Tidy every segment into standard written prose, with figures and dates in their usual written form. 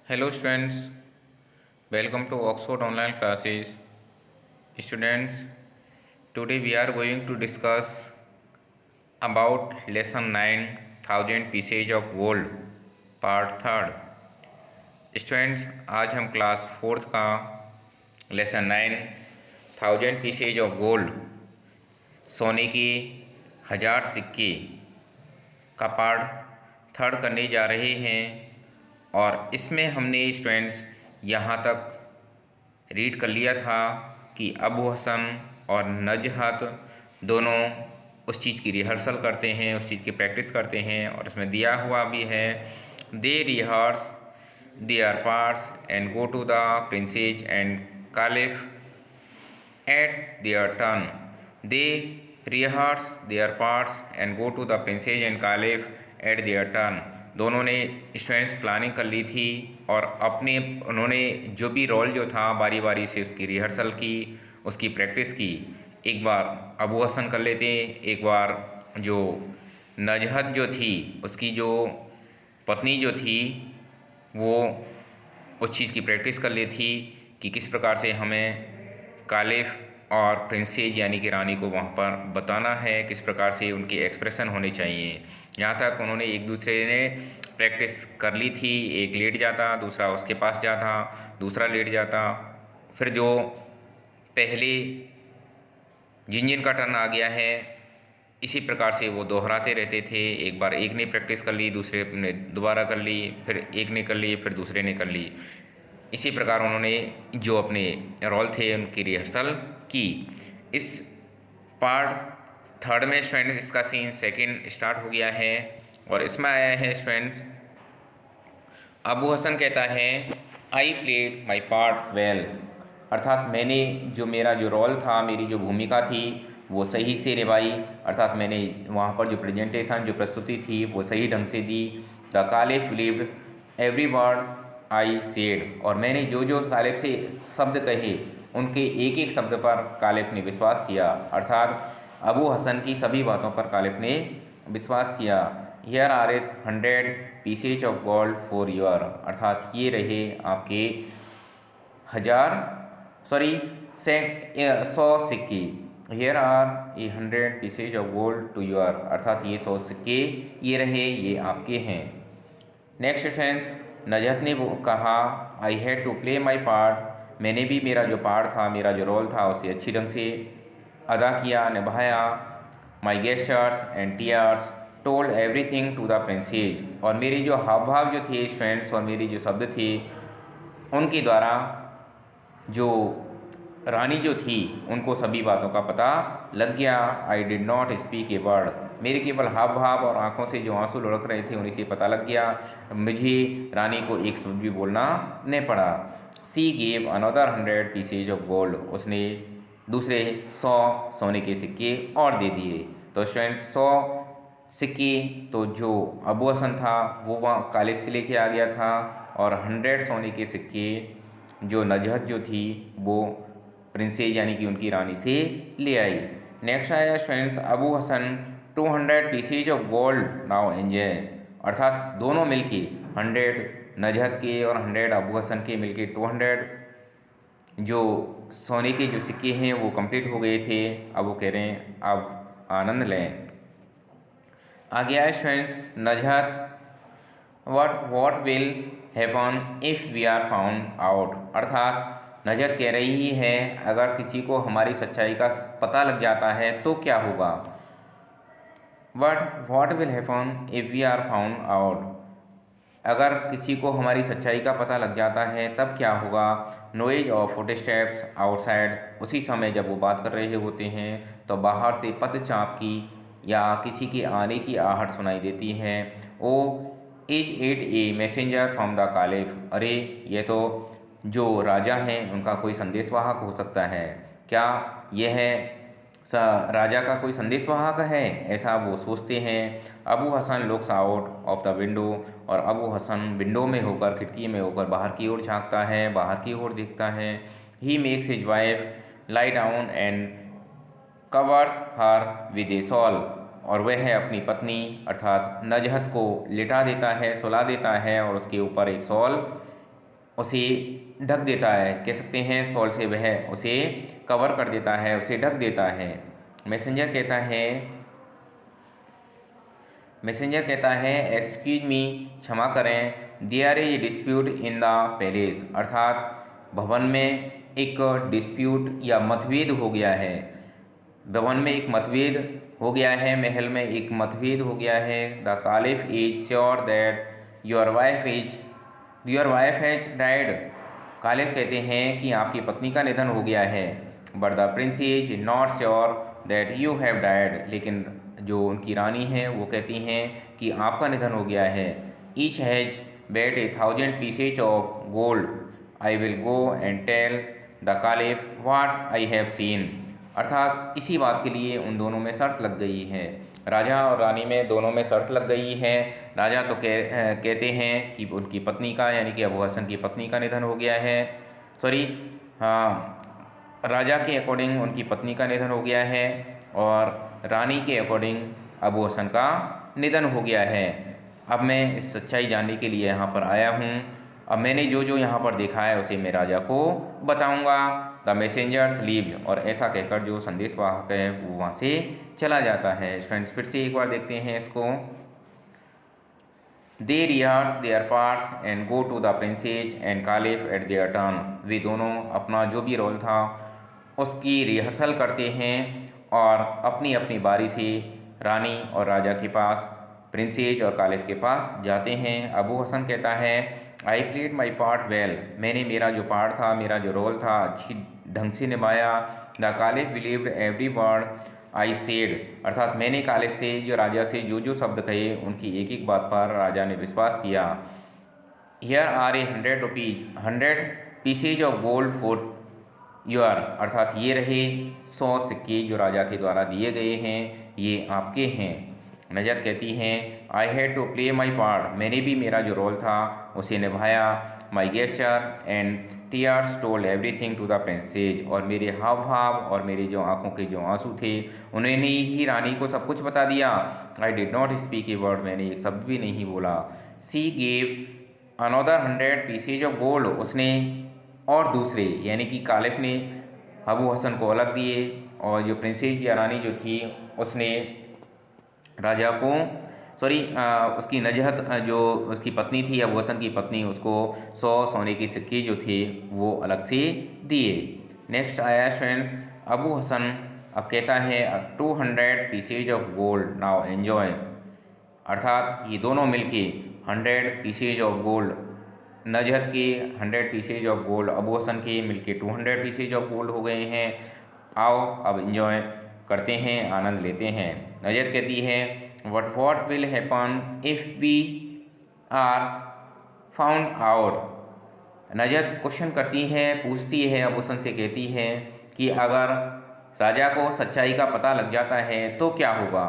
Hello students, welcome to Oxford online classes. Students, today we are going to discuss about lesson 9 1000 pieces of gold part 3rd. Students, आज हम class 4th का lesson 9 1000 pieces of gold सोने की 1000 सिक्के का part 3rd करने जा रहे हैं। और इसमें हमने स्टूडेंट्स यहाँ तक रीड कर लिया था कि अबू हसन और नजहत दोनों उस चीज़ की रिहर्सल करते हैं, उस चीज़ की प्रैक्टिस करते हैं। और इसमें दिया हुआ भी है they rehearse their parts and go to the princess and caliph at their turn. They rehearse their parts and go to the princess and caliph at their turn. दोनों ने स्टूडेंट्स प्लानिंग कर ली थी और उन्होंने जो भी रोल जो था बारी बारी से उसकी रिहर्सल की, उसकी प्रैक्टिस की। एक बार अबू हसन कर लेते, एक बार जो नजहत जो थी उसकी जो पत्नी जो थी वो उस चीज़ की प्रैक्टिस कर ली थी कि किस प्रकार से हमें कालिफ और प्रिंसेस यानी कि रानी को वहाँ पर बताना है, किस प्रकार से उनके एक्सप्रेशन होने चाहिए। यहाँ तक उन्होंने एक दूसरे ने प्रैक्टिस कर ली थी। एक लेट जाता, दूसरा उसके पास जाता, दूसरा लेट जाता। फिर जो पहले जिन का टर्न आ गया है, इसी प्रकार से वो दोहराते रहते थे। एक बार एक ने प्रैक्टिस कर ली, दूसरे ने दोबारा कर ली, फिर एक ने कर ली, फिर दूसरे ने कर ली। इसी प्रकार उन्होंने जो अपने रोल थे उनकी रिहर्सल की। इस पार्ट 3rd में स्टूडेंट्स इसका सीन 2nd स्टार्ट हो गया है और इसमें आया है स्टूडेंट्स अबू हसन कहता है I played my part well, अर्थात मैंने जो मेरा जो रोल था, मेरी जो भूमिका थी वो सही से निभाई। अर्थात मैंने वहाँ पर जो प्रेजेंटेशन जो प्रस्तुति थी वो सही ढंग से दी। The caliph believed every word I said, और मैंने जो जो कालिफ से शब्द कहे उनके एक एक शब्द पर कालिफ ने विश्वास किया। अर्थात अबू हसन की सभी बातों पर कालिफ ने विश्वास किया। Here are it 100 pieces of gold for your, अर्थात ये रहे आपके 100 सिक्के। Here are 100 pieces of gold to your, अर्थात ये 100 सिक्के ये रहे, ये आपके हैं। नेक्स्ट फ्रेंड्स, नजहत ने कहा I had to play my part, मैंने भी मेरा जो पार्ट था, मेरा जो रोल था उसे अच्छी ढंग से अदा किया, निभाया। My gestures and tears told everything to the princess, और मेरे जो हाव भाव जो थे फ्रेंड्स और मेरे जो शब्द थे उनके द्वारा जो रानी जो थी उनको सभी बातों का पता लग गया। I did not speak a word, मेरे केवल हाव भाव और आंखों से जो आंसू लुढ़क रहे थे उन्हीं से पता लग गया, मुझे रानी को एक शब्द भी बोलना नहीं पड़ा। सी gave another 100 pieces of gold, उसने दूसरे 100 सोने के सिक्के और दे दिए। तो स्टूडेंट्स 100 सिक्के तो जो अबू हसन था वो वहाँ कालिफ से लेके आ गया था, और 100 सोने के सिक्के जो नजहत जो थी वो प्रिंसेस यानी कि उनकी रानी से ले आई। नेक्स्ट आया students Abu Hasan 200 pieces of gold now enjoy, अर्थात दोनों मिलके 100 नजहत के और 100 अबू हसन के मिलके 200 जो सोने के जो सिक्के हैं वो कंप्लीट हो गए थे। अब वो कह रहे हैं अब आनंद लें। आगे आए students Nuzhat what will happen if we are found out, अर्थात नजहत कह रही है अगर किसी को हमारी सच्चाई का पता लग जाता है तो क्या होगा। What will happen if we are found out, अगर किसी को हमारी सच्चाई का पता लग जाता है तब क्या होगा। नॉइज ऑफ फुटस्टेप्स आउटसाइड, उसी समय जब वो बात कर रहे होते हैं तो बाहर से पदचाप की या किसी के आने की आहट सुनाई देती है। Oh is it a messenger from the caliph, अरे ये तो जो राजा हैं उनका कोई संदेशवाहक हो सकता है, क्या यह राजा का कोई संदेशवाहक है, ऐसा वो सोचते हैं। Abu Hasan looks out of the window, और अबू हसन विंडो में होकर खिड़की में होकर बाहर की ओर झांकता है, बाहर की ओर देखता है। He makes his wife lie down and covers her with A shawl, और वह है अपनी पत्नी अर्थात नजहत को लिटा देता है, सुला देता है और उसके ऊपर एक शॉल उसे ढक देता है, कह सकते हैं शॉल से वह उसे कवर कर देता है, उसे ढक देता है। मैसेंजर कहता है एक्सक्यूज मी, क्षमा करें, there is dispute in the palace, अर्थात भवन में एक डिस्प्यूट या मतभेद हो गया है। भवन में एक मतभेद हो गया है, महल में एक मतभेद हो गया है। The caliph is sure that your wife has died, caliph कहते हैं कि आपकी पत्नी का निधन हो गया है। But the Prince is not sure that you have died, लेकिन जो उनकी रानी हैं वो कहती हैं कि आपका निधन हो गया है। Each has bet 1,000 pieces of gold, I will go and tell the caliph what I have seen, अर्थात इसी बात के लिए उन दोनों में शर्त लग गई है। राजा और रानी में दोनों में शर्त लग गई है। राजा तो कहते हैं कि उनकी पत्नी का, यानी कि अबू हसन की पत्नी का निधन हो गया है। राजा के अकॉर्डिंग उनकी पत्नी का निधन हो गया है और रानी के अकॉर्डिंग अबू हसन का निधन हो गया है। अब मैं इस सच्चाई जानने के लिए यहाँ पर आया हूँ। अब मैंने जो जो यहाँ पर देखा है उसे मैं राजा को बताऊँगा। द मैसेंजर्स लीव्ड, और ऐसा कहकर जो संदेशवाहक है वो वहाँ से चला जाता है। फ्रेंड्स फिर से एक बार देखते हैं इसको। They rehearse their parts and go to the princess and caliph at their turn, वे दोनों अपना जो भी रोल था उसकी रिहर्सल करते हैं और अपनी अपनी बारी से रानी और राजा के पास, प्रिंसेस और कालिफ के पास जाते हैं। अबू हसन कहता है I played my part well, मैंने मेरा जो पार्ट था, मेरा जो रोल था अच्छी ढंग से निभाया। The caliph believed every word I said, अर्थात मैंने कालिफ से, जो राजा से जो जो शब्द कहे उनकी एक एक बात पर राजा ने विश्वास किया। Here are 100 rupees, 100 pieces of gold for your, अर्थात ये रहे 100 सिक्के जो राजा के द्वारा दिए गए हैं, ये आपके हैं। नजत कहती हैं I had to play my part, मैंने भी मेरा जो रोल था उसे निभाया। My gesture and tears told everything to the princess, और मेरे हाव भाव और मेरे जो आंखों के जो आंसू थे उन्होंने ही रानी को सब कुछ बता दिया। I did not speak a word, मैंने एक शब्द भी नहीं बोला। सी gave another 100 pieces of gold, उसने और दूसरे, यानी कि कालिफ ने अबू हसन को अलग दिए और जो प्रिंसेस या रानी जो थी उसने राजा को उसकी नजहत जो उसकी पत्नी थी, अबू हसन की पत्नी, उसको 100 सोने के सिक्के जो थे वो अलग से दिए। नेक्स्ट आया फ्रेंड्स अबू हसन अब कहता है 200 pieces of gold now enjoy, अर्थात ये दोनों मिलके 100 पीसेज ऑफ गोल्ड, नजहत के 100 pieces of gold, Abu Hasan के मिलके 200 पीसेज ऑफ गोल्ड हो गए हैं। आओ अब एंजॉय करते हैं, आनंद लेते हैं। नजहत कहती है what will happen if we are found out, Nuzhat question करती है, पूछती है, अबू हसन से कहती है कि अगर राजा को सच्चाई का पता लग जाता है तो क्या होगा।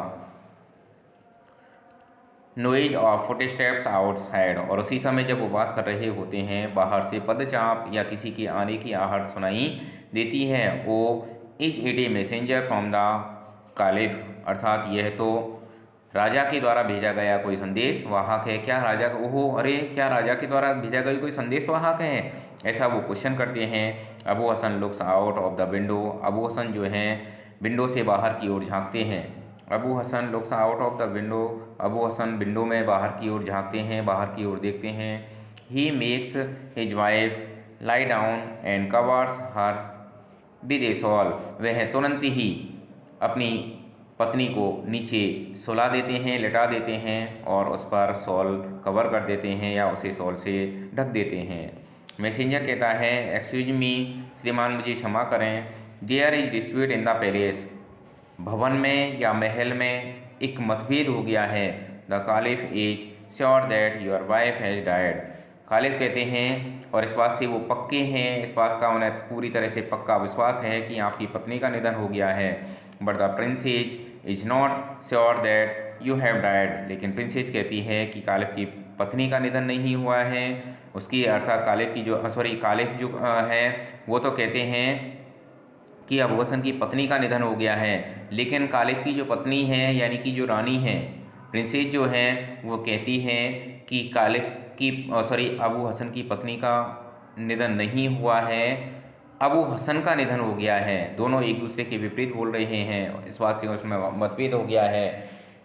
नॉइज ऑफ फुटस्टेप्स आउटसाइड, और उसी समय जब वो बात कर रहे होते हैं बाहर से पदचाप या किसी के आने की आहट सुनाई देती है। Oh is it a messenger from the caliph, अर्थात यह तो राजा के द्वारा भेजा गया कोई संदेश वाहक है क्या। राजा क्या राजा के द्वारा भेजा गया कोई संदेश वाहक है, ऐसा वो क्वेश्चन करते हैं। Abu Hasan looks out of the window, Abu Hasan जो हैं विंडो से बाहर की ओर झांकते हैं। Abu Hasan looks out of the window, Abu Hasan window में बाहर की ओर झांकते हैं, बाहर की ओर देखते हैं। He makes his wife lie down and covers her with A shawl, वह तुरंत ही अपनी पत्नी को नीचे सुला देते हैं, लिटा देते हैं और उस पर शॉल कवर कर देते हैं या उसे शॉल से ढक देते हैं। मैसेंजर कहता है एक्सक्यूज मी, श्रीमान मुझे क्षमा करें, there is dispute in the palace, भवन में या महल में एक मतभेद हो गया है। The caliph is sure that your wife has died, caliph कहते हैं और इस बात से वो पक्के हैं, इस बात का उन्हें पूरी तरह से पक्का विश्वास है कि आपकी पत्नी का निधन हो गया है। But the princess is not sure that you have died, लेकिन प्रिंसेस कहती है कि कालिफ की पत्नी का निधन नहीं हुआ है। उसकी अर्थात कालिफ जो है वो तो कहते हैं कि अबू हसन की पत्नी का निधन हो गया है, लेकिन कालिफ की जो पत्नी है यानी कि जो रानी है, प्रिंसेस जो है वो कहती हैं कि अबू हसन की पत्नी का निधन नहीं हुआ है, अबू हसन का निधन हो गया है। दोनों एक दूसरे के विपरीत बोल रहे हैं, इस बात से उसमें मतभेद हो गया है।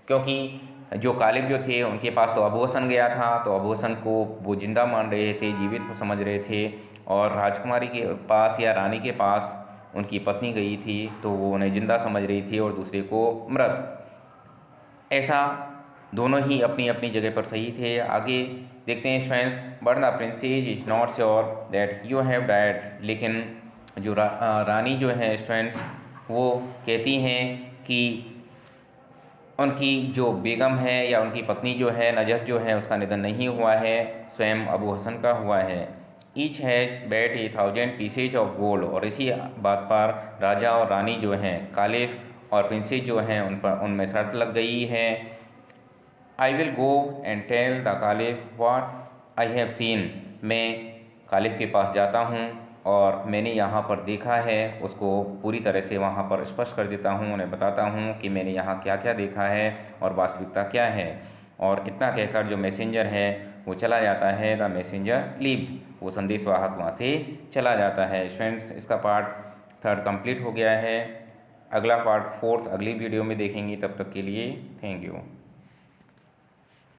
क्योंकि जो कालिब जो थे उनके पास तो अबू हसन गया था, तो अबू हसन को वो जिंदा मान रहे थे, जीवित समझ रहे थे, और राजकुमारी के पास या रानी के पास उनकी पत्नी गई थी तो वो उन्हें जिंदा समझ रही थी और दूसरे को मृत। ऐसा दोनों ही अपनी अपनी जगह पर सही थे। आगे देखते हैं students, but the princess is not sure that you have died. लेकिन जो रानी जो है स्टूडेंट्स, वो कहती हैं कि उनकी जो बेगम है या उनकी पत्नी जो है नजत जो है उसका निधन नहीं हुआ है, स्वयं अबू हसन का हुआ है। Each has bet 1000 pieces of gold. और इसी बात पर राजा और रानी जो हैं कालिफ और प्रिंसेस जो हैं उनमें शर्त लग गई है। I will go and tell the caliph what I have seen. मैं कालिफ के पास जाता हूँ और मैंने यहाँ पर देखा है उसको पूरी तरह से वहाँ पर स्पष्ट कर देता हूँ, उन्हें बताता हूँ कि मैंने यहाँ क्या क्या देखा है और वास्तविकता क्या है। और इतना कहकर जो मैसेंजर है वो चला जाता है, द मैसेंजर लीव्स, वो संदेशवाहक वहाँ से चला जाता है। फ्रेंड्स, इसका पार्ट 3 कंप्लीट हो गया है। अगला पार्ट 4 अगली वीडियो में देखेंगे। तब तक के लिए थैंक यू।